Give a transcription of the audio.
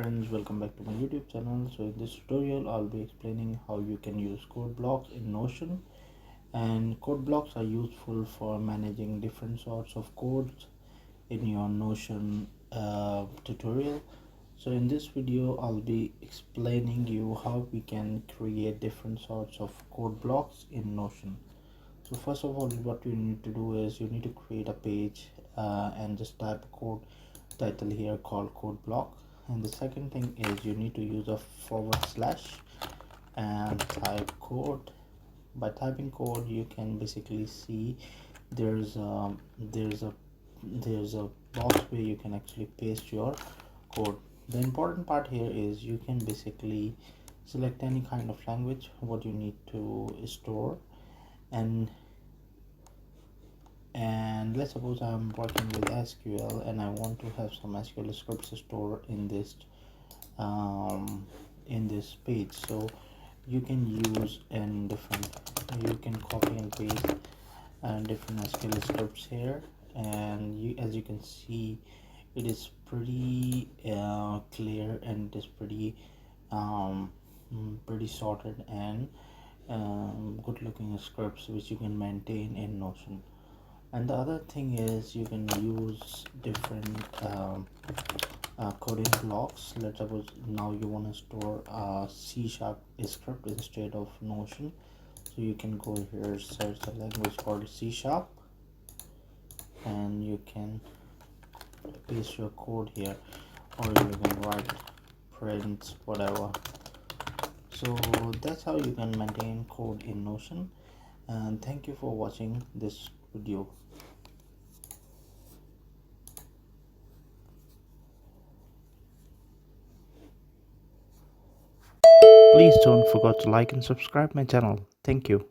friends, welcome back to my YouTube channel. So in this tutorial I'll be explaining how you can use code blocks in Notion. And code blocks are useful for managing different sorts of codes in your Notion tutorial. So in this video I'll be explaining you how we can create different sorts of code blocks in Notion. So first of all, what you need to do is you need to create a page and just type a code title here called code block. And the second thing is you need to use a / and type code. By typing code you can basically see there's a there's a box where you can actually paste your code. The important part here is you can basically select any kind of language what you need to store, and let's suppose I'm working with SQL and I want to have some SQL scripts stored in this page. So you can use you can copy and paste different SQL scripts here, and as you can see it is pretty clear, and it is pretty sorted and good looking scripts which you can maintain in Notion. And the other thing is you can use different coding blocks. Let's suppose now you want to store a C# script instead of Notion, so you can go here, search the language called C#, and you can paste your code here, or you can write print whatever. So that's how you can maintain code in Notion. And thank you for watching this video. Please don't forget to like and subscribe my channel. Thank you.